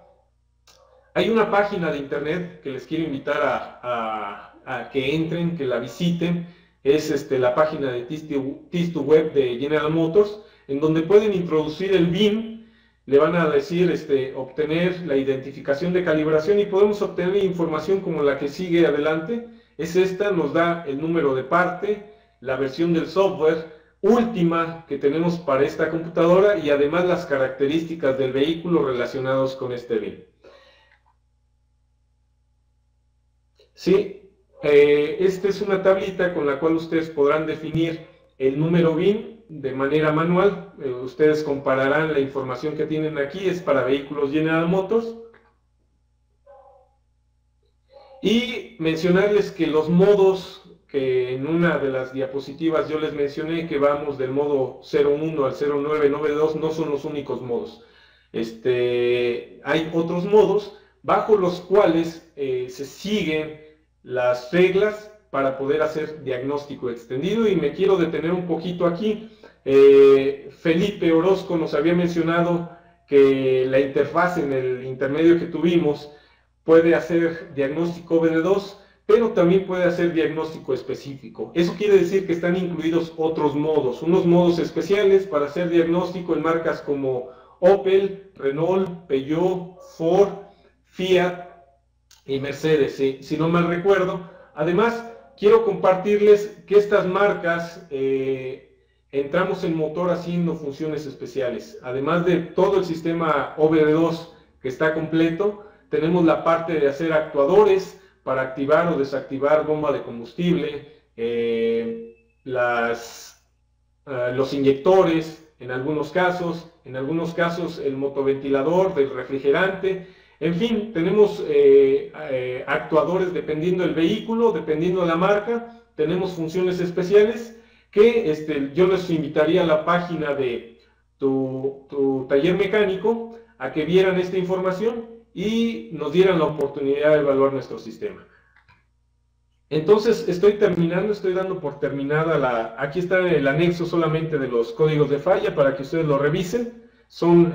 Hay una página de internet que les quiero invitar a que entren, que la visiten. Es la página de Test2Web de General Motors, en donde pueden introducir el BIN. Le van a decir obtener la identificación de calibración, y podemos obtener información como la que sigue adelante. Es esta, nos da el número de parte, la versión del software última que tenemos para esta computadora, y además las características del vehículo relacionados con este BIN. Sí, esta es una tablita con la cual ustedes podrán definir el número BIN de manera manual. Ustedes compararán la información que tienen aquí, es para vehículos General Motors. Y mencionarles que los modos, que en una de las diapositivas yo les mencioné que vamos del modo 01 al 09 en OBD2, no son los únicos modos. Hay otros modos bajo los cuales se siguen las reglas para poder hacer diagnóstico extendido, y me quiero detener un poquito aquí. Felipe Orozco nos había mencionado que la interfaz en el intermedio que tuvimos puede hacer diagnóstico OBD2, pero también puede hacer diagnóstico específico. Eso quiere decir que están incluidos otros modos, unos modos especiales para hacer diagnóstico en marcas como Opel, Renault, Peugeot, Ford, Fiat y Mercedes, si no mal recuerdo. Además, quiero compartirles que estas marcas entramos en motor haciendo funciones especiales. Además de todo el sistema OBD2 que está completo, tenemos la parte de hacer actuadores para activar o desactivar bomba de combustible, los inyectores en algunos casos el motoventilador del refrigerante. En fin, tenemos actuadores dependiendo del vehículo, dependiendo de la marca. Tenemos funciones especiales que yo les invitaría a la página de tu taller mecánico a que vieran esta información y nos dieran la oportunidad de evaluar nuestro sistema. Entonces estoy dando por terminada aquí está el anexo solamente de los códigos de falla para que ustedes lo revisen. Son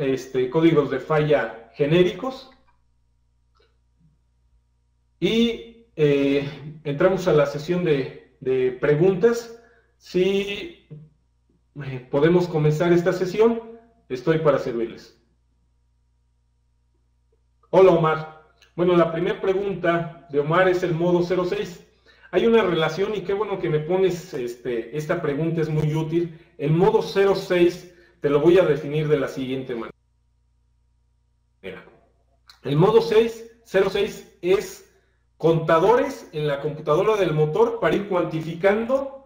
códigos de falla genéricos. Y entramos a la sesión de preguntas. Si podemos comenzar esta sesión, estoy para servirles. Hola Omar. Bueno, la primera pregunta de Omar es el modo 06. Hay una relación, y qué bueno que me pones esta pregunta, es muy útil. El modo 06 te lo voy a definir de la siguiente manera. El modo 06 es contadores en la computadora del motor para ir cuantificando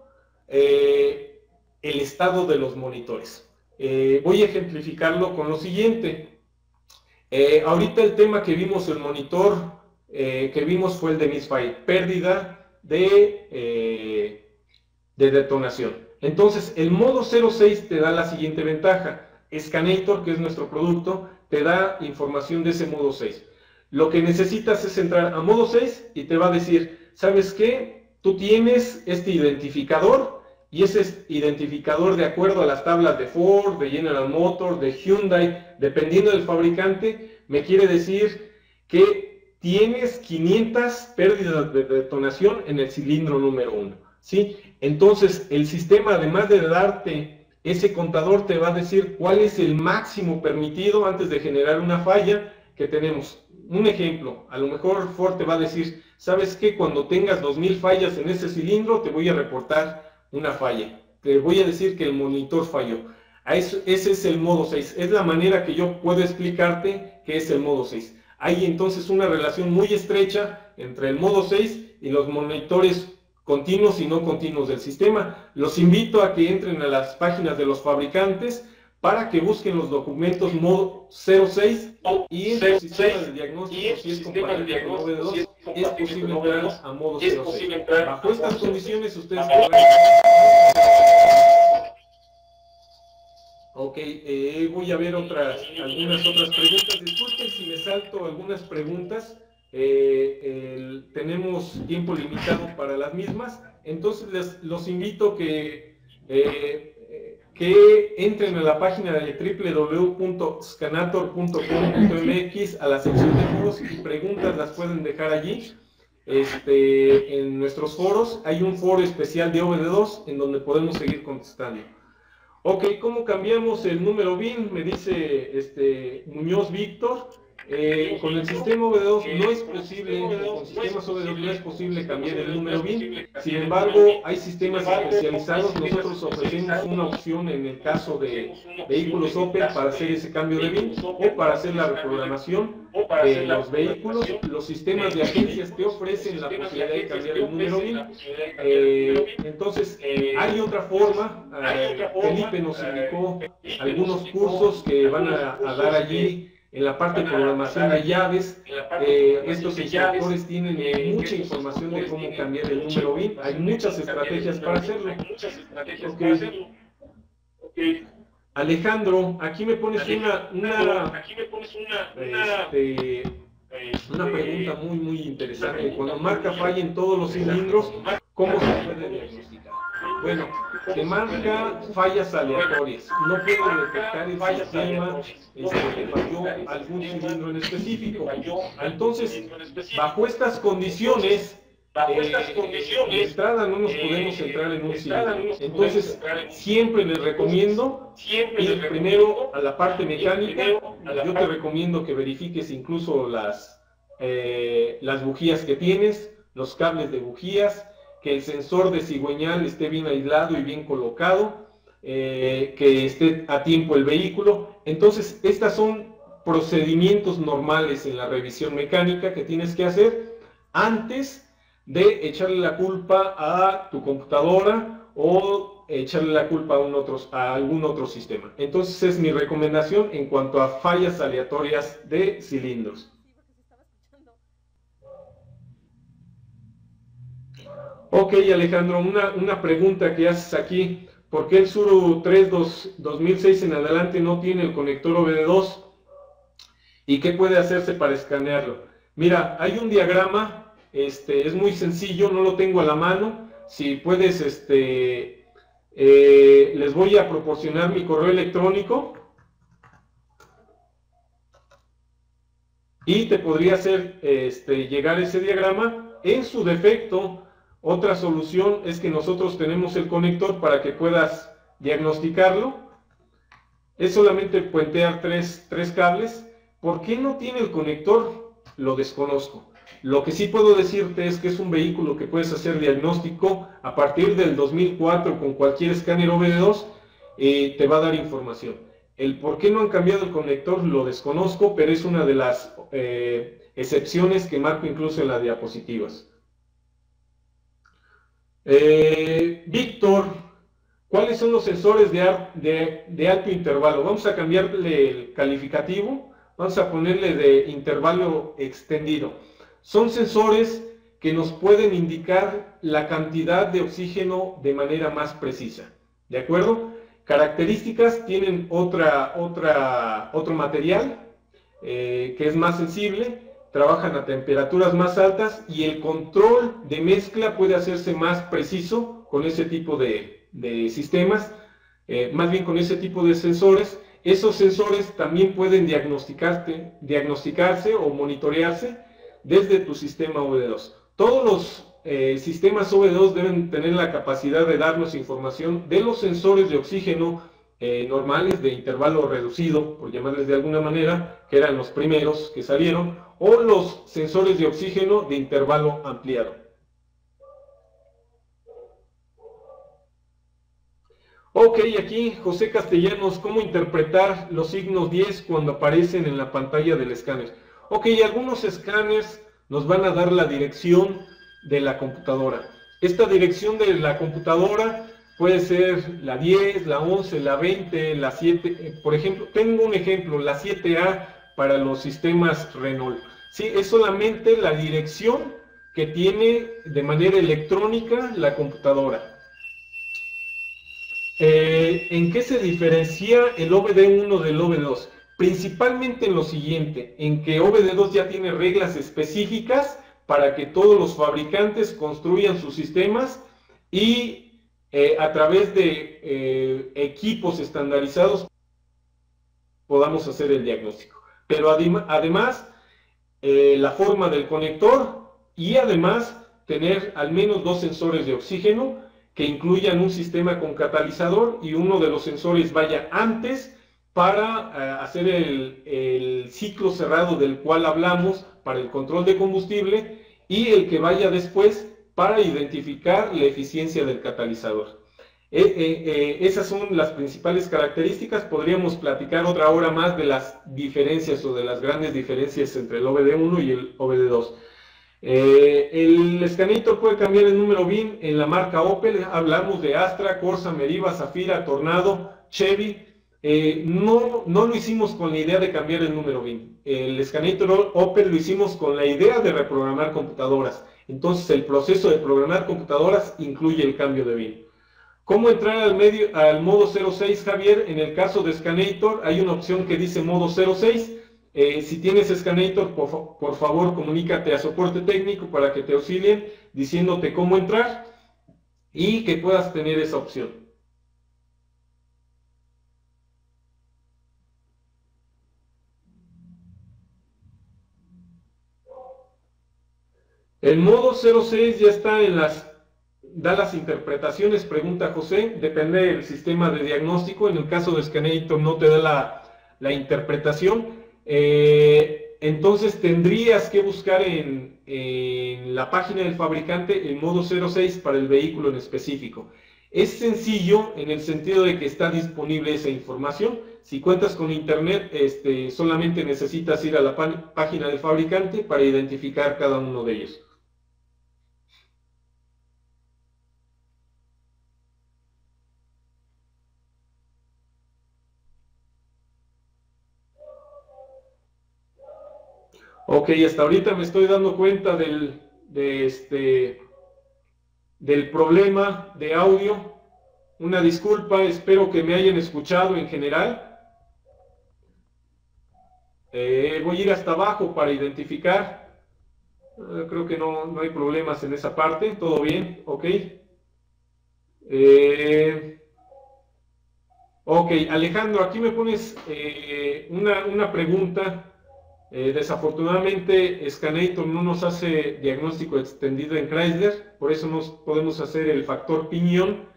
el estado de los monitores. Voy a ejemplificarlo con lo siguiente. Ahorita el tema que vimos, el monitor que vimos fue el de misfire, pérdida de detonación. Entonces el modo 06 te da la siguiente ventaja. Scanator, que es nuestro producto, te da información de ese modo 6. Lo que necesitas es entrar a modo 6 y te va a decir, ¿sabes qué? Tú tienes este identificador, y ese identificador, de acuerdo a las tablas de Ford, de General Motors, de Hyundai, dependiendo del fabricante, me quiere decir que tienes 500 pérdidas de detonación en el cilindro número 1, ¿sí? Entonces, el sistema, además de darte ese contador, te va a decir cuál es el máximo permitido antes de generar una falla que tenemos. Un ejemplo, a lo mejor Ford te va a decir, ¿sabes qué? Cuando tengas 2000 fallas en ese cilindro, te voy a reportar una falla. Te voy a decir que el monitor falló. Ese es el modo 6. Es la manera que yo puedo explicarte qué es el modo 6. Hay entonces una relación muy estrecha entre el modo 6 y los monitores continuos y no continuos del sistema. Los invito a que entren a las páginas de los fabricantes para que busquen los documentos modo 06 y en el sistema de diagnóstico, si es compatible con OBD2, es posible entrar a modo 06. Bajo estas condiciones ustedes podrán... Ok, voy a ver algunas otras preguntas. Disculpen si me salto algunas preguntas. Tenemos tiempo limitado para las mismas. Entonces los invito que entren a la página de www.scanator.com.mx a la sección de foros y preguntas las pueden dejar allí. En nuestros foros hay un foro especial de OBD2 en donde podemos seguir contestando. Ok, ¿cómo cambiamos el número BIN? Me dice Muñoz Víctor. Con el sistema OBD2 no es posible, con sistemas OBD2 no es posible cambiar el número BIN. Sin embargo, hay sistemas especializados. Nosotros ofrecemos una opción en el caso de vehículos Opel para hacer ese cambio de BIN o para hacer la reprogramación de los vehículos. Los sistemas de agencias te ofrecen la posibilidad de cambiar el número BIN. Entonces, hay otra forma. Felipe nos indicó algunos cursos que van a dar allí en la parte de programación de llaves. Estos instructores tienen mucha información de cómo cambiar el número BIN. Hay muchas estrategias para hacerlo. Okay. Alejandro, aquí me pones una pregunta muy interesante. Cuando marca falla en todos los cilindros, ¿cómo se puede diagnosticar? Bueno, te marca fallas aleatorias. No puede detectar el sistema que falló algún cilindro en específico. Entonces, bajo estas condiciones, de entrada no nos podemos centrar en un cilindro. Entonces, siempre les recomiendo ir primero a la parte mecánica. Yo te recomiendo que verifiques incluso las bujías que tienes, los cables de bujías, que el sensor de cigüeñal esté bien aislado y bien colocado, que esté a tiempo el vehículo. Entonces, estas son procedimientos normales en la revisión mecánica que tienes que hacer antes de echarle la culpa a tu computadora o echarle la culpa a algún otro sistema. Entonces, es mi recomendación en cuanto a fallas aleatorias de cilindros. Ok, Alejandro, una pregunta que haces aquí. ¿Por qué el Suru 3 2006 en adelante no tiene el conector OBD2? ¿Y qué puede hacerse para escanearlo? Mira, hay un diagrama, es muy sencillo, no lo tengo a la mano. Si puedes, les voy a proporcionar mi correo electrónico y te podría hacer llegar ese diagrama. En su defecto, otra solución es que nosotros tenemos el conector para que puedas diagnosticarlo. Es solamente puentear tres cables. ¿Por qué no tiene el conector? Lo desconozco. Lo que sí puedo decirte es que es un vehículo que puedes hacer diagnóstico a partir del 2004 con cualquier escáner OBD2, te va a dar información. El por qué no han cambiado el conector lo desconozco, pero es una de las excepciones que marco incluso en las diapositivas. Víctor, ¿cuáles son los sensores de alto intervalo? Vamos a cambiarle el calificativo, vamos a ponerle de intervalo extendido. Son sensores que nos pueden indicar la cantidad de oxígeno de manera más precisa, ¿de acuerdo? Características, tienen otro material que es más sensible, trabajan a temperaturas más altas y el control de mezcla puede hacerse más preciso con ese tipo de sistemas, más bien con ese tipo de sensores. Esos sensores también pueden diagnosticarse o monitorearse desde tu sistema OBD2. Todos los sistemas OBD2 deben tener la capacidad de darnos información de los sensores de oxígeno normales de intervalo reducido, por llamarles de alguna manera, que eran los primeros que salieron, o los sensores de oxígeno de intervalo ampliado. Ok, aquí José Castellanos, ¿cómo interpretar los signos 10 cuando aparecen en la pantalla del escáner? Ok, algunos escáneres nos van a dar la dirección de la computadora. Esta dirección de la computadora puede ser la 10, la 11, la 20, la 7. Por ejemplo, tengo un ejemplo, la 7A para los sistemas Renault. Sí, es solamente la dirección que tiene de manera electrónica la computadora. ¿En qué se diferencia el OBD1 del OBD2? Principalmente en lo siguiente, en que OBD2 ya tiene reglas específicas para que todos los fabricantes construyan sus sistemas y a través de equipos estandarizados podamos hacer el diagnóstico. Pero además, la forma del conector y además tener al menos 2 sensores de oxígeno que incluyan un sistema con catalizador y uno de los sensores vaya antes para hacer el ciclo cerrado del cual hablamos para el control de combustible y el que vaya después para identificar la eficiencia del catalizador. Esas son las principales características. Podríamos platicar otra hora más de las diferencias o de las grandes diferencias entre el OBD1 y el OBD2. El Scanator puede cambiar el número BIN en la marca Opel. Hablamos de Astra, Corsa, Meriva, Zafira, Tornado, Chevy. No lo hicimos con la idea de cambiar el número BIN. El Scanator Opel lo hicimos con la idea de reprogramar computadoras. Entonces el proceso de programar computadoras incluye el cambio de BIN. ¿Cómo entrar al modo 06, Javier? En el caso de Scanator hay una opción que dice modo 06. Si tienes Scanator, por favor comunícate a soporte técnico para que te auxilien diciéndote cómo entrar y que puedas tener esa opción. El modo 06 ya está da las interpretaciones, pregunta José, depende del sistema de diagnóstico. En el caso de Scanator no te da la interpretación. Entonces tendrías que buscar en la página del fabricante el modo 06 para el vehículo en específico. Es sencillo en el sentido de que está disponible esa información. Si cuentas con internet, solamente necesitas ir a la página del fabricante para identificar cada uno de ellos. Ok, hasta ahorita me estoy dando cuenta del problema de audio. Una disculpa, espero que me hayan escuchado en general. Voy a ir hasta abajo para identificar. Creo que no hay problemas en esa parte, todo bien, ok. Ok, Alejandro, aquí me pones una pregunta. Desafortunadamente, Scanator no nos hace diagnóstico extendido en Chrysler, por eso no podemos hacer el factor piñón.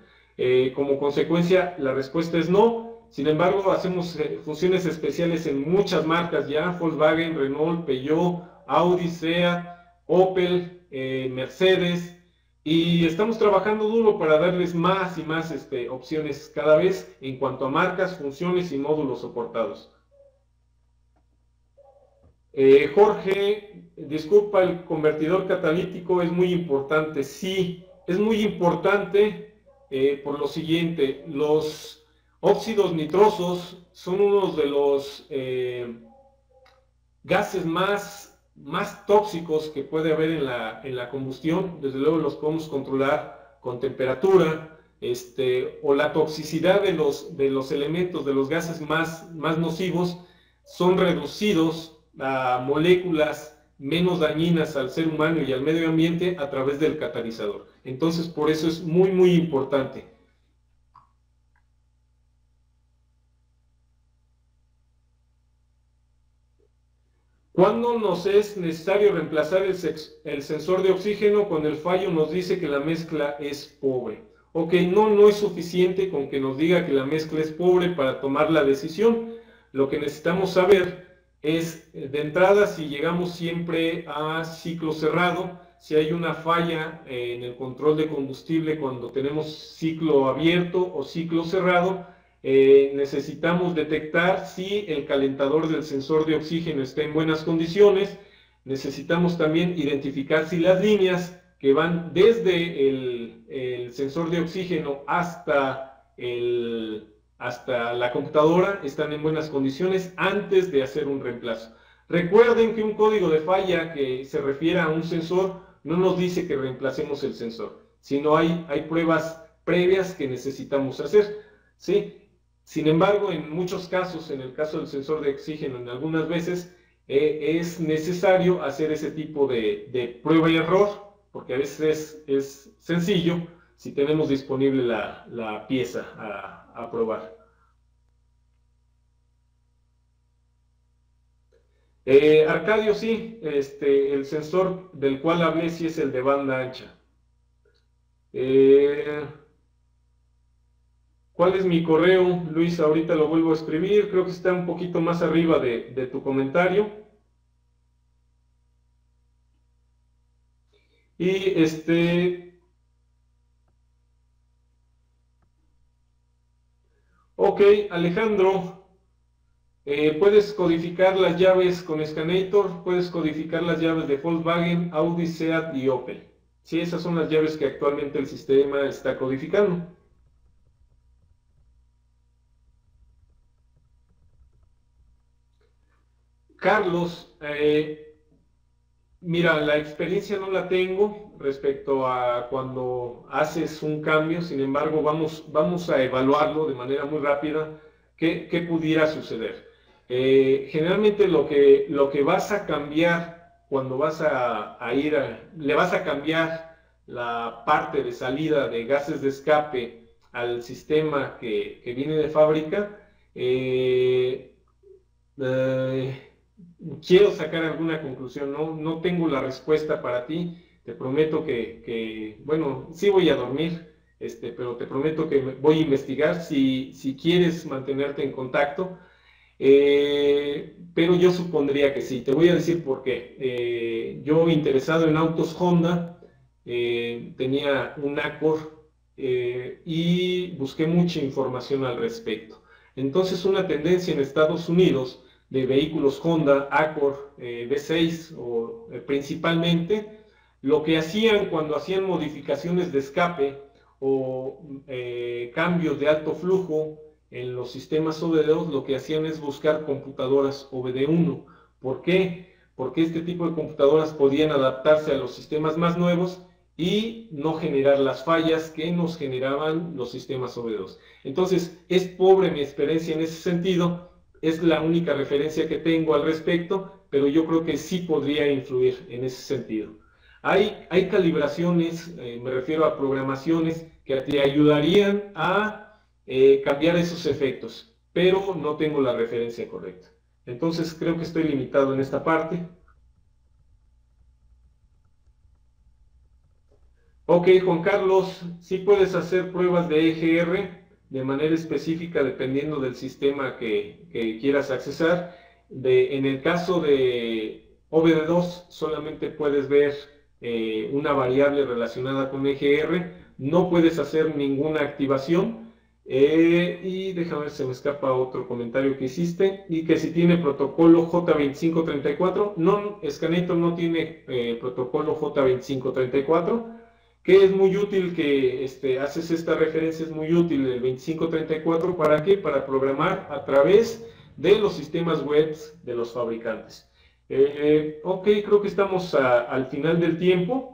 Como consecuencia, la respuesta es no. Sin embargo, hacemos funciones especiales en muchas marcas ya: Volkswagen, Renault, Peugeot, Audi, Seat, Opel, Mercedes. Y estamos trabajando duro para darles más y más opciones cada vez en cuanto a marcas, funciones y módulos soportados. Jorge, disculpa, el convertidor catalítico es muy importante. Sí, es muy importante por lo siguiente: los óxidos nitrosos son uno de los gases más tóxicos que puede haber en la combustión. Desde luego los podemos controlar con temperatura, o la toxicidad de los elementos, de los gases más nocivos, son reducidos a moléculas menos dañinas al ser humano y al medio ambiente a través del catalizador. Entonces, por eso es muy importante. ¿Cuándo nos es necesario reemplazar el sensor de oxígeno? Cuando el fallo nos dice que la mezcla es pobre. Ok, no es suficiente con que nos diga que la mezcla es pobre para tomar la decisión. Lo que necesitamos saber es, de entrada, si llegamos siempre a ciclo cerrado, si hay una falla en el control de combustible cuando tenemos ciclo abierto o ciclo cerrado. Necesitamos detectar si el calentador del sensor de oxígeno está en buenas condiciones. Necesitamos también identificar si las líneas que van desde el sensor de oxígeno hasta la computadora están en buenas condiciones antes de hacer un reemplazo. Recuerden que un código de falla que se refiere a un sensor no nos dice que reemplacemos el sensor, sino hay pruebas previas que necesitamos hacer, ¿sí? Sin embargo, en muchos casos, en el caso del sensor de oxígeno, en algunas veces es necesario hacer ese tipo de prueba y error, porque a veces es sencillo si tenemos disponible la pieza a probar. Arcadio, sí, el sensor del cual hablé sí es el de banda ancha. ¿Cuál es mi correo, Luis? Ahorita lo vuelvo a escribir, creo que está un poquito más arriba de tu comentario. Y ok, Alejandro, puedes codificar las llaves con Scanator, puedes codificar las llaves de Volkswagen, Audi, Seat y Opel. Sí, esas son las llaves que actualmente el sistema está codificando. Carlos, mira, la experiencia no la tengo respecto a cuando haces un cambio, sin embargo, vamos a evaluarlo de manera muy rápida, qué pudiera suceder. Generalmente lo que vas a cambiar cuando vas le vas a cambiar la parte de salida de gases de escape al sistema que viene de fábrica. eh, eh, Quiero sacar alguna conclusión, no tengo la respuesta para ti, te prometo bueno, sí voy a dormir, pero te prometo que voy a investigar si quieres mantenerte en contacto, pero yo supondría que sí, te voy a decir por qué. Yo interesado en autos Honda, tenía un Accord y busqué mucha información al respecto. Entonces una tendencia en Estados Unidos de vehículos Honda, Accord, V6 o principalmente, lo que hacían cuando hacían modificaciones de escape o cambios de alto flujo en los sistemas OBD2, lo que hacían es buscar computadoras OBD1. ¿Por qué? Porque este tipo de computadoras podían adaptarse a los sistemas más nuevos y no generar las fallas que nos generaban los sistemas OBD2. Entonces, es pobre mi experiencia en ese sentido, es la única referencia que tengo al respecto, pero yo creo que sí podría influir en ese sentido. Hay calibraciones, me refiero a programaciones, que te ayudarían a cambiar esos efectos, pero no tengo la referencia correcta. Entonces creo que estoy limitado en esta parte. Ok, Juan Carlos, sí puedes hacer pruebas de EGR de manera específica dependiendo del sistema que quieras accesar. En el caso de OBD2 solamente puedes ver una variable relacionada con EGR, no puedes hacer ninguna activación. Y déjame ver, se me escapa otro comentario que hiciste, y que si tiene protocolo J2534, no, Scanator no tiene protocolo J2534, que es muy útil que haces esta referencia, es muy útil el 2534, ¿para qué? Para programar a través de los sistemas web de los fabricantes. Ok, creo que estamos al final del tiempo.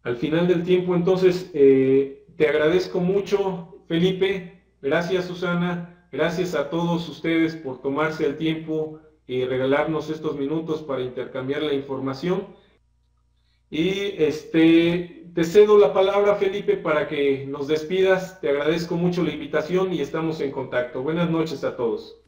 Al final del tiempo, entonces, te agradezco mucho, Felipe. Gracias, Susana. Gracias a todos ustedes por tomarse el tiempo y regalarnos estos minutos para intercambiar la información. Y te cedo la palabra, Felipe, para que nos despidas. Te agradezco mucho la invitación y estamos en contacto. Buenas noches a todos.